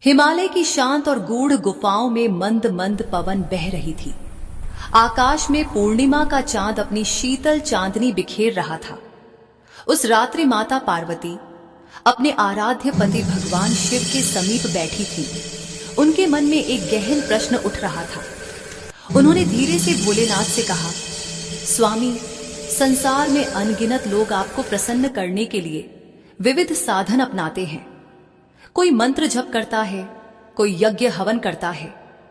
हिमालय की शांत और गूढ़ गुफाओं में मंद मंद पवन बह रही थी। आकाश में पूर्णिमा का चांद अपनी शीतल चांदनी बिखेर रहा था। उस रात्रि माता पार्वती अपने आराध्य पति भगवान शिव के समीप बैठी थी। उनके मन में एक गहन प्रश्न उठ रहा था। उन्होंने धीरे से भोलेनाथ से कहा, स्वामी, संसार में अनगिनत लोग आपको प्रसन्न करने के लिए विविध साधन अपनाते हैं। कोई मंत्र जप करता है, कोई यज्ञ हवन करता है,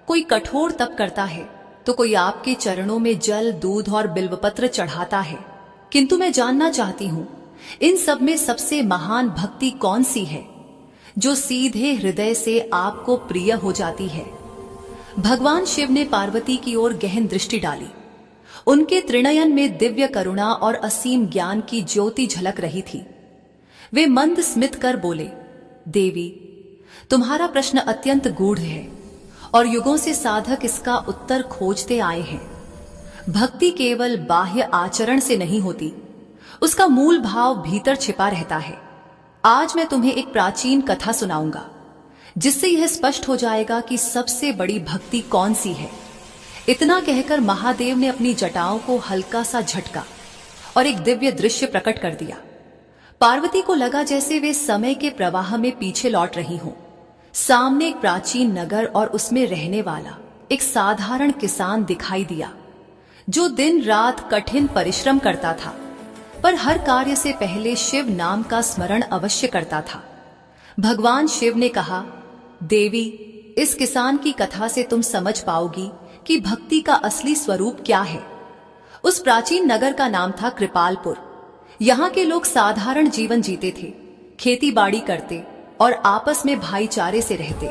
कोई कठोर तप करता है, तो कोई आपके चरणों में जल, दूध और बिल्वपत्र चढ़ाता है। किंतु मैं जानना चाहती हूं, इन सब में सबसे महान भक्ति कौन सी है, जो सीधे हृदय से आपको प्रिय हो जाती है। भगवान शिव ने पार्वती की ओर गहन दृष्टि डाली। उनके त्रिनयन में दिव्य करुणा और असीम ज्ञान की ज्योति झलक रही थी। वे मंद स्मित कर बोले, देवी, तुम्हारा प्रश्न अत्यंत गूढ़ है और युगों से साधक इसका उत्तर खोजते आए हैं। भक्ति केवल बाह्य आचरण से नहीं होती, उसका मूल भाव भीतर छिपा रहता है। आज मैं तुम्हें एक प्राचीन कथा सुनाऊंगा, जिससे यह स्पष्ट हो जाएगा कि सबसे बड़ी भक्ति कौन सी है। इतना कहकर महादेव ने अपनी जटाओं को हल्का सा झटका और एक दिव्य दृश्य प्रकट कर दिया। पार्वती को लगा जैसे वे समय के प्रवाह में पीछे लौट रही हों। सामने एक प्राचीन नगर और उसमें रहने वाला एक साधारण किसान दिखाई दिया, जो दिन रात कठिन परिश्रम करता था, पर हर कार्य से पहले शिव नाम का स्मरण अवश्य करता था। भगवान शिव ने कहा, देवी, इस किसान की कथा से तुम समझ पाओगी कि भक्ति का असली स्वरूप क्या है। उस प्राचीन नगर का नाम था कृपालपुर। यहाँ के लोग साधारण जीवन जीते थे, खेती बाड़ी करते और आपस में भाईचारे से रहते।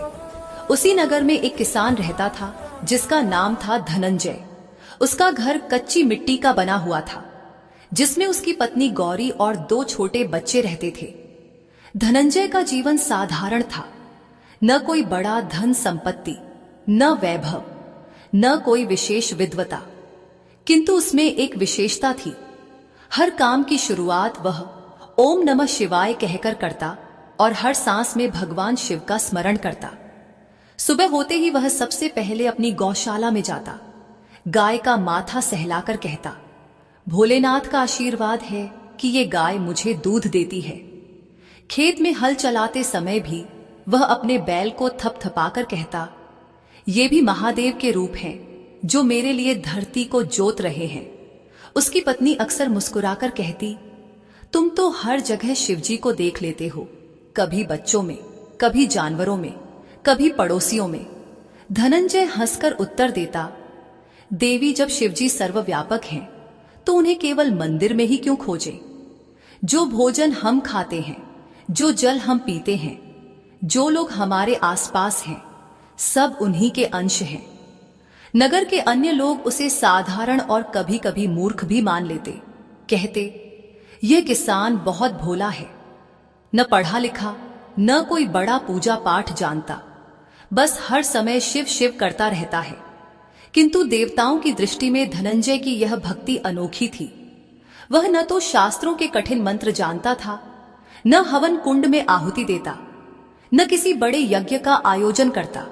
उसी नगर में एक किसान रहता था, जिसका नाम था धनंजय। उसका घर कच्ची मिट्टी का बना हुआ था, जिसमें उसकी पत्नी गौरी और 2 छोटे बच्चे रहते थे। धनंजय का जीवन साधारण था, न कोई बड़ा धन संपत्ति, न वैभव, न कोई विशेष विद्वता, किंतु उसमें एक विशेषता थी। हर काम की शुरुआत वह ओम नमः शिवाय कहकर करता और हर सांस में भगवान शिव का स्मरण करता। सुबह होते ही वह सबसे पहले अपनी गौशाला में जाता, गाय का माथा सहलाकर कहता, भोलेनाथ का आशीर्वाद है कि ये गाय मुझे दूध देती है। खेत में हल चलाते समय भी वह अपने बैल को थपथपाकर कहता, ये भी महादेव के रूप हैं, जो मेरे लिए धरती को जोत रहे हैं। उसकी पत्नी अक्सर मुस्कुराकर कहती, तुम तो हर जगह शिवजी को देख लेते हो, कभी बच्चों में, कभी जानवरों में, कभी पड़ोसियों में। धनंजय हंसकर उत्तर देता, देवी, जब शिवजी सर्वव्यापक हैं, तो उन्हें केवल मंदिर में ही क्यों खोजें। जो भोजन हम खाते हैं, जो जल हम पीते हैं, जो लोग हमारे आसपास हैं, सब उन्हीं के अंश हैं। नगर के अन्य लोग उसे साधारण और कभी कभी मूर्ख भी मान लेते। कहते, यह किसान बहुत भोला है, न पढ़ा लिखा, न कोई बड़ा पूजा पाठ जानता, बस हर समय शिव शिव करता रहता है। किंतु देवताओं की दृष्टि में धनंजय की यह भक्ति अनोखी थी। वह न तो शास्त्रों के कठिन मंत्र जानता था, न हवन कुंड में आहुति देता, न किसी बड़े यज्ञ का आयोजन करता।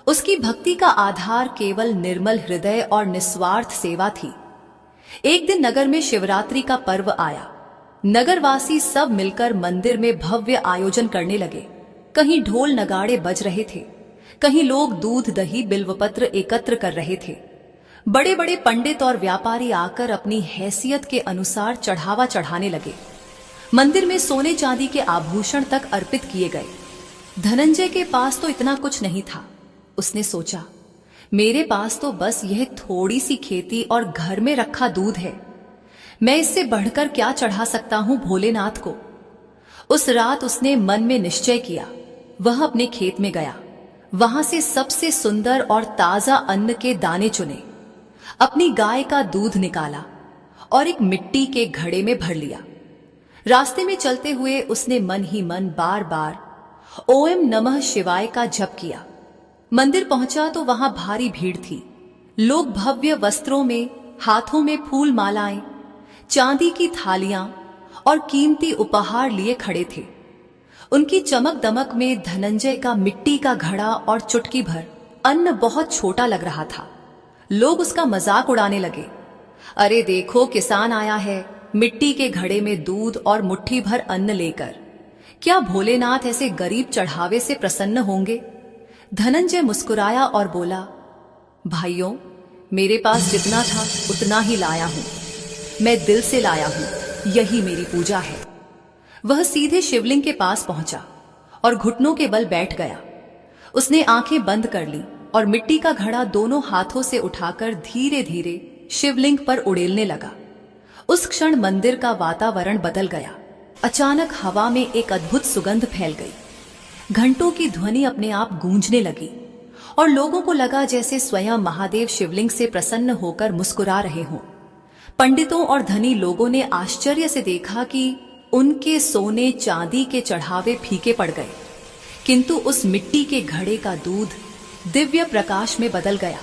उसकी भक्ति का आधार केवल निर्मल हृदय और निस्वार्थ सेवा थी। एक दिन नगर में शिवरात्रि का पर्व आया। नगरवासी सब मिलकर मंदिर में भव्य आयोजन करने लगे। कहीं ढोल नगाड़े बज रहे थे, कहीं लोग दूध, दही, बिल्वपत्र एकत्र कर रहे थे। बड़े बड़े पंडित और व्यापारी आकर अपनी हैसियत के अनुसार चढ़ावा चढ़ाने लगे। मंदिर में सोने चांदी के आभूषण तक अर्पित किए गए। धनंजय के पास तो इतना कुछ नहीं था। उसने सोचा, मेरे पास तो बस यह थोड़ी सी खेती और घर में रखा दूध है, मैं इससे बढ़कर क्या चढ़ा सकता हूं भोलेनाथ को। उस रात उसने मन में निश्चय किया। वह अपने खेत में गया, वहां से सबसे सुंदर और ताजा अन्न के दाने चुने, अपनी गाय का दूध निकाला और एक मिट्टी के घड़े में भर लिया। रास्ते में चलते हुए उसने मन ही मन बार बार ओम नमः शिवाय का जप किया। मंदिर पहुंचा तो वहां भारी भीड़ थी। लोग भव्य वस्त्रों में, हाथों में फूल मालाएं, चांदी की थालियां और कीमती उपहार लिए खड़े थे। उनकी चमक दमक में धनंजय का मिट्टी का घड़ा और चुटकी भर अन्न बहुत छोटा लग रहा था। लोग उसका मजाक उड़ाने लगे। अरे देखो, किसान आया है मिट्टी के घड़े में दूध और मुट्ठी भर अन्न लेकर। क्या भोलेनाथ ऐसे गरीब चढ़ावे से प्रसन्न होंगे? धनंजय मुस्कुराया और बोला, भाइयों, मेरे पास जितना था उतना ही लाया हूं। मैं दिल से लाया हूं, यही मेरी पूजा है। वह सीधे शिवलिंग के पास पहुंचा और घुटनों के बल बैठ गया। उसने आंखें बंद कर ली और मिट्टी का घड़ा दोनों हाथों से उठाकर धीरे धीरे शिवलिंग पर उड़ेलने लगा। उस क्षण मंदिर का वातावरण बदल गया। अचानक हवा में एक अद्भुत सुगंध फैल गई। घंटों की ध्वनि अपने आप गूंजने लगी और लोगों को लगा जैसे स्वयं महादेव शिवलिंग से प्रसन्न होकर मुस्कुरा रहे हों। पंडितों और धनी लोगों ने आश्चर्य से देखा कि उनके सोने चांदी के चढ़ावे फीके पड़ गए, किंतु उस मिट्टी के घड़े का दूध दिव्य प्रकाश में बदल गया।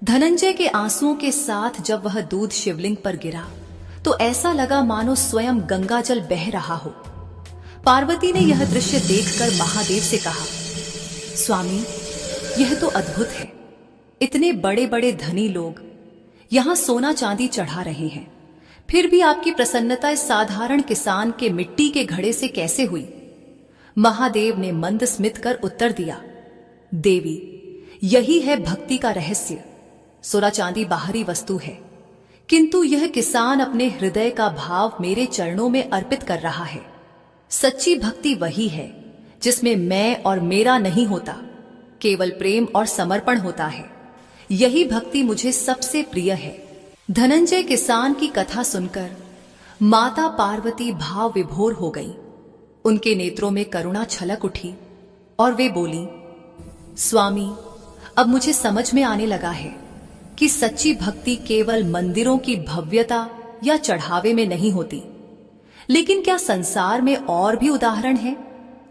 धनंजय के आंसुओं के साथ जब वह दूध शिवलिंग पर गिरा तो ऐसा लगा मानो स्वयं गंगाजल बह रहा हो। पार्वती ने यह दृश्य देखकर महादेव से कहा, स्वामी, यह तो अद्भुत है। इतने बड़े बड़े धनी लोग यहां सोना चांदी चढ़ा रहे हैं, फिर भी आपकी प्रसन्नता इस साधारण किसान के मिट्टी के घड़े से कैसे हुई? महादेव ने मंद स्मित कर उत्तर दिया, देवी, यही है भक्ति का रहस्य। सोना चांदी बाहरी वस्तु है, किंतु यह किसान अपने हृदय का भाव मेरे चरणों में अर्पित कर रहा है। सच्ची भक्ति वही है जिसमें मैं और मेरा नहीं होता, केवल प्रेम और समर्पण होता है। यही भक्ति मुझे सबसे प्रिय है। धनंजय किसान की कथा सुनकर माता पार्वती भाव विभोर हो गई। उनके नेत्रों में करुणा छलक उठी और वे बोली, स्वामी, अब मुझे समझ में आने लगा है कि सच्ची भक्ति केवल मंदिरों की भव्यता या चढ़ावे में नहीं होती। लेकिन क्या संसार में और भी उदाहरण हैं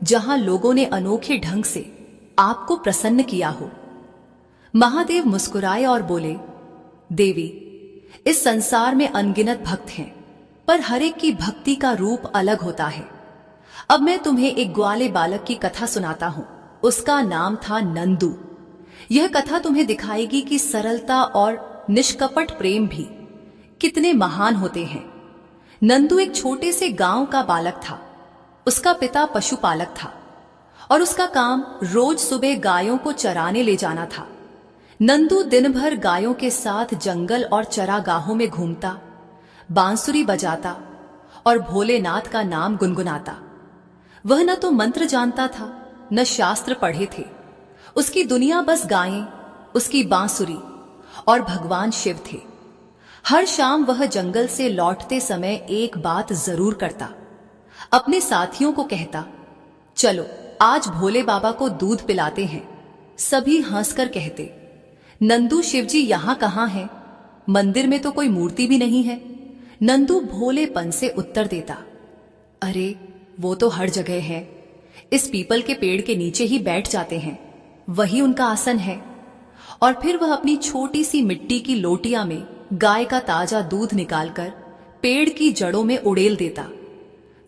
जहां लोगों ने अनोखे ढंग से आपको प्रसन्न किया हो? महादेव मुस्कुराए और बोले, देवी, इस संसार में अनगिनत भक्त हैं, पर हर एक की भक्ति का रूप अलग होता है। अब मैं तुम्हें एक ग्वाले बालक की कथा सुनाता हूं। उसका नाम था नंदू। यह कथा तुम्हें दिखाएगी कि सरलता और निष्कपट प्रेम भी कितने महान होते हैं। नंदू एक छोटे से गांव का बालक था। उसका पिता पशुपालक था और उसका काम रोज सुबह गायों को चराने ले जाना था। नंदू दिन भर गायों के साथ जंगल और चरागाहों में घूमता, बांसुरी बजाता और भोलेनाथ का नाम गुनगुनाता। वह न तो मंत्र जानता था, न शास्त्र पढ़े थे। उसकी दुनिया बस गायें, उसकी बांसुरी और भगवान शिव थे। हर शाम वह जंगल से लौटते समय एक बात जरूर करता। अपने साथियों को कहता, चलो आज भोले बाबा को दूध पिलाते हैं। सभी हंसकर कहते, नंदू, शिवजी यहां कहां हैं? मंदिर में तो कोई मूर्ति भी नहीं है। नंदू भोलेपन से उत्तर देता, अरे वो तो हर जगह है। इस पीपल के पेड़ के नीचे ही बैठ जाते हैं, वही उनका आसन है। और फिर वह अपनी छोटी सी मिट्टी की लोटिया में गाय का ताजा दूध निकालकर पेड़ की जड़ों में उड़ेल देता।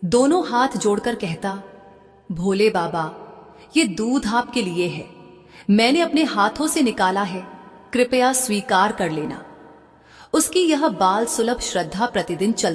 दोनों हाथ जोड़कर कहता, भोले बाबा, ये दूध आपके लिए है। मैंने अपने हाथों से निकाला है, कृपया स्वीकार कर लेना। उसकी यह बाल सुलभ श्रद्धा प्रतिदिन चलती